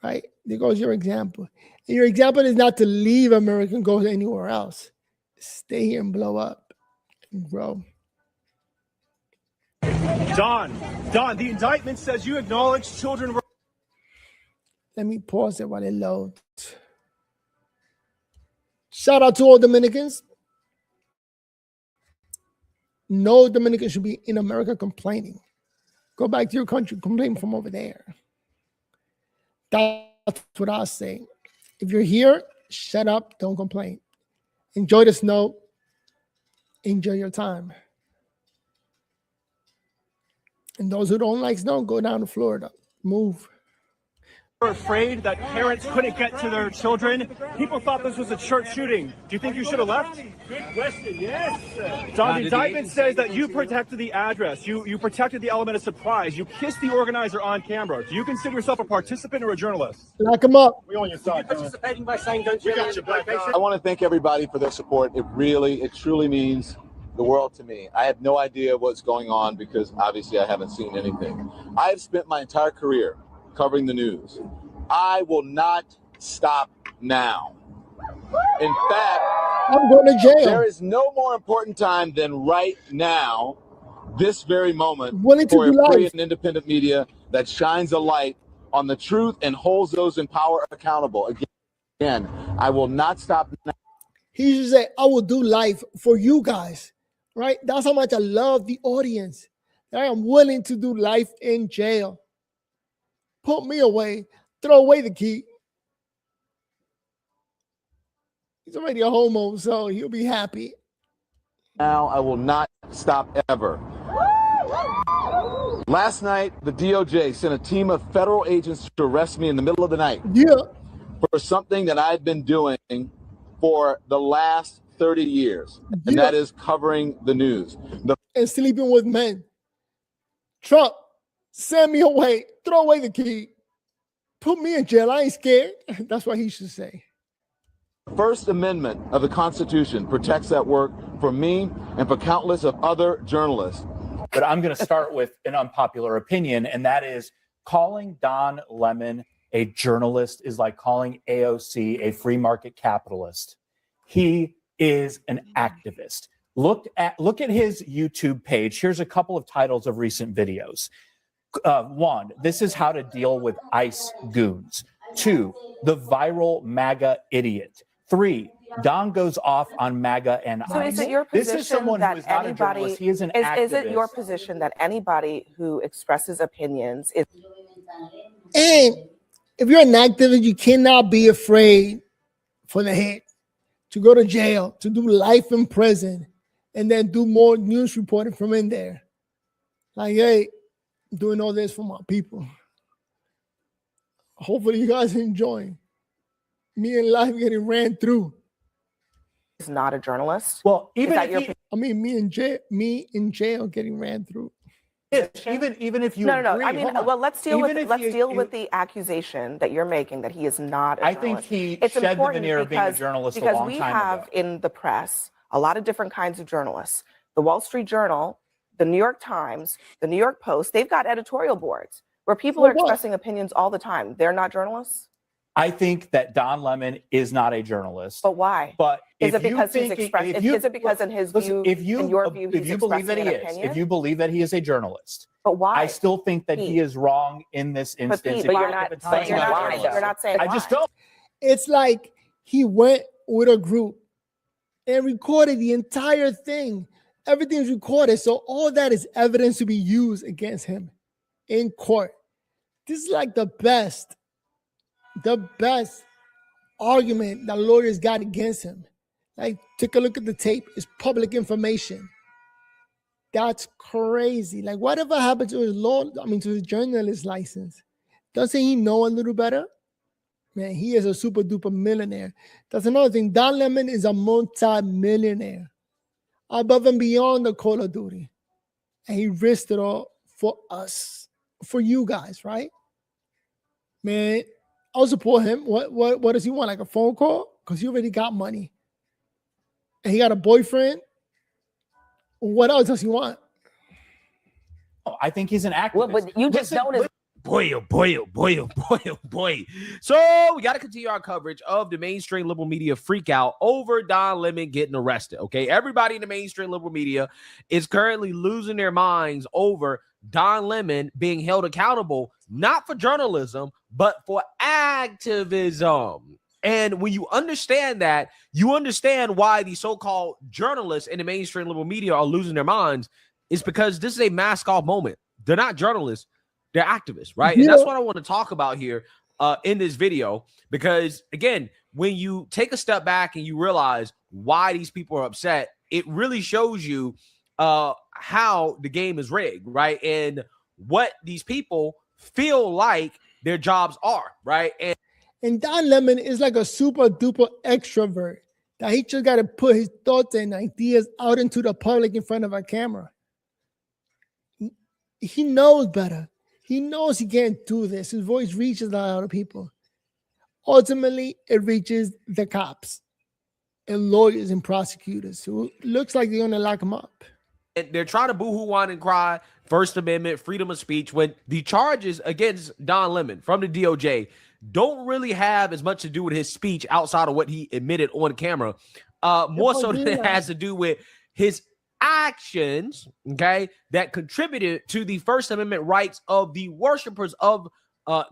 Right? There goes your example. And your example is not to leave America and go anywhere else. Stay here and blow up and grow. Don, the indictment says you acknowledge children were. Let me pause it while it loads. Shout out to all Dominicans. No Dominican should be in America complaining. Go back to your country, complain from over there. That's what I say. If you're here, shut up, don't complain. Enjoy the snow. Enjoy your time. And those who don't like snow, go down to Florida. Move. Were afraid that parents couldn't get to their children. People thought this was a church shooting. Do you think you should have left? Good question, yes. Don, the indictment says that you protected the address. You protected the element of surprise. You kissed the organizer on camera. Do you consider yourself a participant or a journalist? Lock him up. We on your side. Participating by saying don't you? I want to thank everybody for their support. It truly means the world to me. I have no idea what's going on because obviously I haven't seen anything. I have spent my entire career covering the news. I will not stop now. In fact, I'm going to jail. There is no more important time than right now, this very moment, for a free and independent media that shines a light on the truth and holds those in power accountable. Again, I will not stop now. He should say, I will do life for you guys, right? That's how much I love the audience. I am willing to do life in jail. Put me away. Throw away the key. He's already a homo, so he'll be happy. Now I will not stop ever. Last night, the DOJ sent a team of federal agents to arrest me in the middle of the night. Yeah. For something that I've been doing for the last 30 years, and that is covering the news. And sleeping with men. Trump, send me away. Throw away the key. Put me in jail. I ain't scared. That's what he should say. First Amendment of the Constitution protects that work for me and for countless of other journalists. But I'm going to start with an unpopular opinion, and that is calling Don Lemon a journalist is like calling AOC a free market capitalist. He is an activist. Look at his YouTube page. Here's a couple of titles of recent videos. 1, this is how to deal with ICE goons. 2, the viral MAGA idiot. 3, Don goes off on MAGA and So ICE. is it your This position is someone who that is not a anybody journalist. He is an activist. is it your position that anybody who expresses opinions is And if you're an activist, you cannot be afraid for the hit, to go to jail, to do life in prison, and then do more news reporting from in there. Like, hey, I'm doing all this for my people. Hopefully you guys are enjoying me in life getting ran through. is not a journalist? Well, Is even that if your me in jail getting ran through. Even if you no. agree, I mean, hold on. well, let's deal Even with if let's you- deal you- with the accusation that you're making that he is not a I think journalist. he It's shed the important veneer of being a because- journalist a because long we time have ago. in the press a lot of different kinds of journalists. The Wall Street Journal, the New York Times, the New York Post, they've got editorial boards where people For are what? expressing opinions all the time. They're not journalists? I think that Don Lemon is not a journalist. But why? But Is if it because you he's think, expressed? if you- Is it because in his listen, view, in your view, if he's you believe that expressing he an is, opinion? if you believe that he is a journalist, but why? I still think that he Pete. is wrong in this instance. Pete, If but you you're give not it saying time, you're not journalist. saying- you're not saying I just why. don't. It's like he went with a group and recorded the entire thing. Everything's recorded. So all that is evidence to be used against him in court. This is like the best argument that lawyers got against him. Like, take a look at the tape. It's public information. That's crazy. Like, whatever happened to to his journalist license? Doesn't he know a little better? Man, he is a super duper millionaire. That's another thing. Don Lemon is a multi-millionaire, above and beyond the Call of Duty. And he risked it all for us, for you guys, right? Man, I'll support him. What does he want? Like a phone call? Because he already got money. And he got a boyfriend. What else does he want? Oh, I think he's an activist. Well, but you just noticed. Boy, oh boy, oh boy, oh boy, oh boy. So we got to continue our coverage of the mainstream liberal media freak out over Don Lemon getting arrested. Okay. Everybody in the mainstream liberal media is currently losing their minds over Don Lemon being held accountable, not for journalism, but for activism. And when you understand that, you understand why the so-called journalists in the mainstream liberal media are losing their minds. It's because this is a mask-off moment. They're not journalists. They're activists, right? And that's what I want to talk about here in this video, because, again, when you take a step back and you realize why these people are upset, it really shows you how the game is rigged, right? And what these people feel like their jobs are, right? And Don Lemon is like a super duper extrovert that he just got to put his thoughts and ideas out into the public in front of a camera. He knows better. He knows he can't do this. His voice reaches a lot of people. Ultimately, it reaches the cops and lawyers and prosecutors who looks like they're going to lock him up. And they're trying to boo-hoo, whine, and cry First Amendment, freedom of speech, when the charges against Don Lemon from the DOJ don't really have as much to do with his speech outside of what he admitted on camera, more so than it has to do with his actions, okay, that contributed to the First Amendment rights of the worshipers of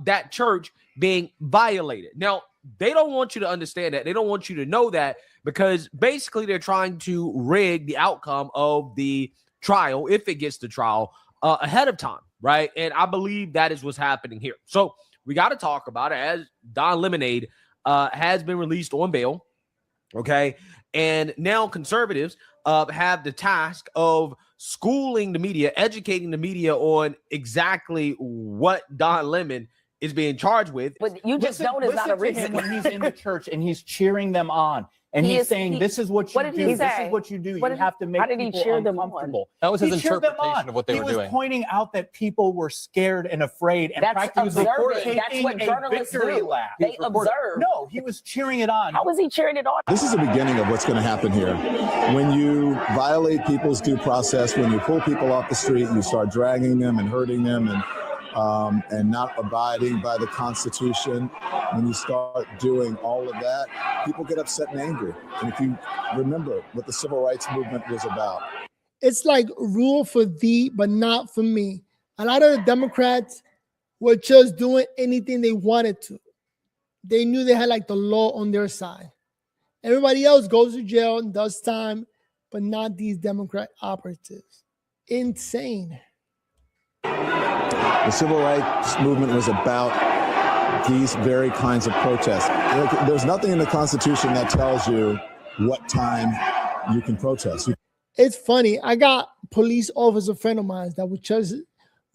that church being violated. Now, they don't want you to understand that. They don't want you to know that, because basically they're trying to rig the outcome of the trial, if it gets to trial, ahead of time, right? And I believe that is what's happening here. So we got to talk about it, as Don Lemonade has been released on bail, okay? And now conservatives have the task of schooling the media, educating the media on exactly what Don Lemon is being charged with. But you just know it's not a reason. When he's in the church and he's cheering them on. And he's saying, this is what you do. This is what you do. You have to make people uncomfortable. That was his interpretation of what they were doing. He was pointing out that people were scared and afraid. And practically taking a victory lap. They observe. No, he was cheering it on. How was he cheering it on? This is the beginning of what's going to happen here. When you violate people's due process, when you pull people off the street, you start dragging them and hurting them and not abiding by the Constitution, when you start doing all of that, people get upset and angry. And if you remember what the civil rights movement was about. It's like rule for thee, but not for me. A lot of the Democrats were just doing anything they wanted to. They knew they had like the law on their side. Everybody else goes to jail and does time, but not these Democrat operatives. Insane. The civil rights movement was about these very kinds of protests. There's nothing in the Constitution that tells you what time you can protest. It's funny. I got police officer friend of mine that would just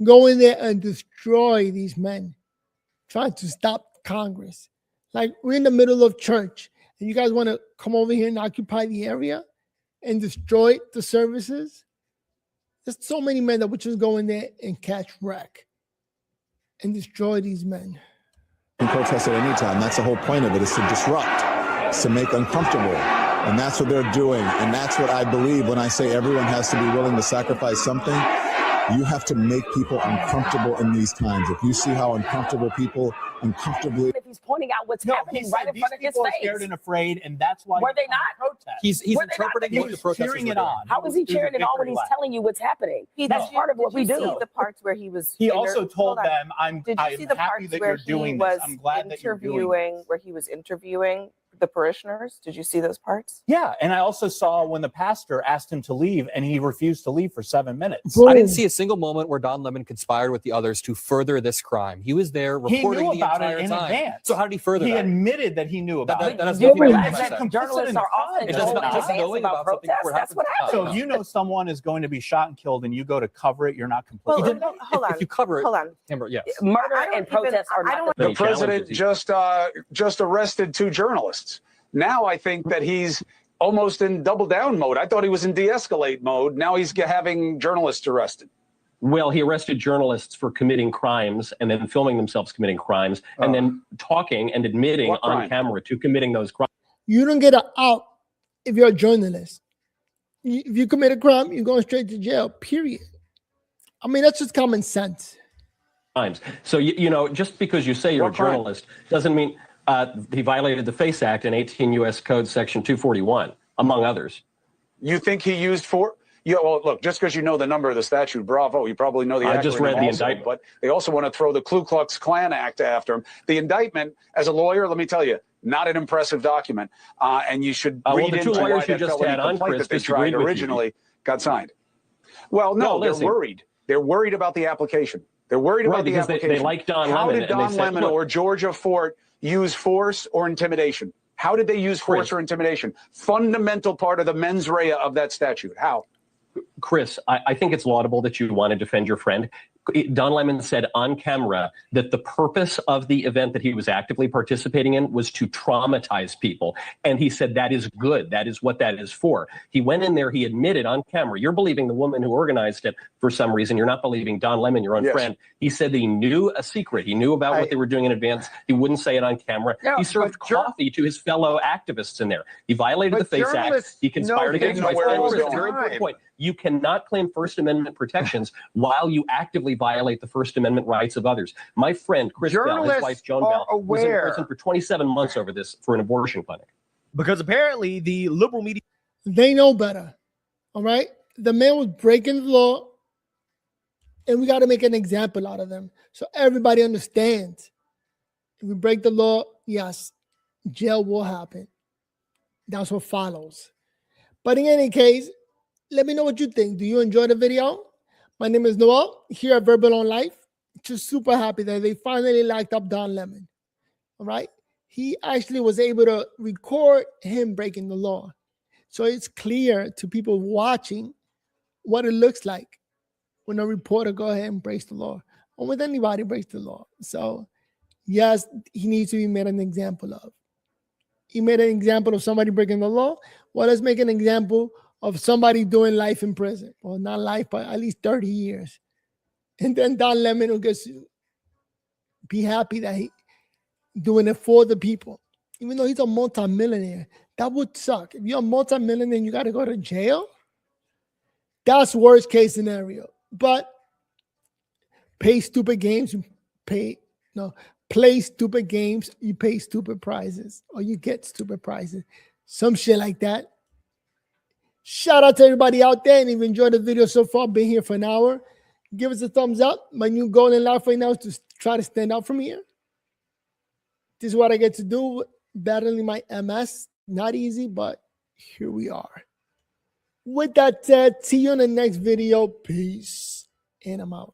go in there and destroy these men, trying to stop Congress. Like, we're in the middle of church, and you guys want to come over here and occupy the area and destroy the services? There's so many men that would just go in there and catch wreck and destroy these men. You can protest at any time. That's the whole point of it, is to disrupt, it's to make uncomfortable. And that's what they're doing. And that's what I believe when I say everyone has to be willing to sacrifice something. You have to make people uncomfortable in these times. If you see how uncomfortable people uncomfortably. If he's pointing out what's happening right in front of his face. Scared and afraid, and that's why were they not? Protest. He's interpreting what the protesters cheering were it doing. on. How is he cheering it on when he's telling you what's happening? That's part of what we do. Did you see the parts where he was? He also told them, "I'm happy that you're doing this. I'm glad that you're doing this." Where he was interviewing the parishioners. Did you see those parts? Yeah, and I also saw when the pastor asked him to leave, and he refused to leave for 7 minutes. I didn't see a single moment where Don Lemon conspired with the others to further this crime. He was there reporting the entire time. Advance. So how did he further He that? admitted that he knew about it. That has nothing to do with that. Journalists are often just knowing about something before it happens. That's what happens. So if you know someone is going to be shot and killed, and you go to cover it, you're not complicit. Well, hold on. If you cover it, hold on. Amber, yes. Murder and protests are not the president just arrested 2 journalists. Now I think that he's almost in double down mode. I thought he was in de-escalate mode. Now he's having journalists arrested. Well, he arrested journalists for committing crimes and then filming themselves committing crimes and then talking and admitting on camera to committing those crimes. You don't get out if you're a journalist. If you commit a crime, you're going straight to jail, period. I mean, that's just common sense. So, you know, just because you say you're a journalist doesn't mean he violated the FACE Act in 18 U.S. Code Section 241, among others. You think he used force? Yeah, well, look, just because you know the number of the statute, bravo, you probably know the acronym. I just read the also, indictment. But they also want to throw the Ku Klux Klan Act after him. The indictment, as a lawyer, let me tell you, not an impressive document. And you should read into why that felony complaint that they tried originally got signed. Well, no, they're worried. They're worried about the application. They're worried about the application. They like Don Lemon. How did Don Lemon or Georgia Fort use force or intimidation? How did they use force or intimidation? Fundamental part of the mens rea of that statute. How? Chris, I think it's laudable that you want to defend your friend. Don Lemon said on camera that the purpose of the event that he was actively participating in was to traumatize people. And he said that is good. That is what that is for. He went in there. He admitted on camera. You're believing the woman who organized it for some reason. You're not believing Don Lemon, your own friend. He said that he knew a secret. He knew about what they were doing in advance. He wouldn't say it on camera. He served coffee to his fellow activists in there. He violated the FACE Act. He conspired against my friend. Very important point. You cannot claim First Amendment protections while you actively violate the First Amendment rights of others. My friend, Chris Bell, his wife, Joan Bell, was in prison for 27 months over this for an abortion clinic. Because apparently the liberal media... They know better, all right? The man was breaking the law, and we got to make an example out of them so everybody understands. If we break the law, yes, jail will happen. That's what follows. But in any case, let me know what you think. Do you enjoy the video? My name is Noel here at Verbal on Life. Just super happy that they finally locked up Don Lemon. All right. He actually was able to record him breaking the law. So it's clear to people watching what it looks like when a reporter goes ahead and breaks the law, or when anybody breaks the law. So yes, he needs to be made an example of. He made an example of somebody breaking the law. Well, let's make an example of somebody doing life in prison. Well, not life, but at least 30 years. And then Don Lemon will get to be happy that he doing it for the people. Even though he's a multimillionaire, that would suck. If you're a multimillionaire and you got to go to jail, that's worst case scenario. But play stupid games, play stupid games, you pay stupid prizes, or you get stupid prizes. Some shit like that. Shout out to everybody out there, and if you enjoyed the video so far, been here for an hour, give us a thumbs up. My new goal in life right now is to try to stand out from here. This is what I get to do, battling my MS. Not easy, but here we are. With that said, see you in the next video. Peace, and I'm out.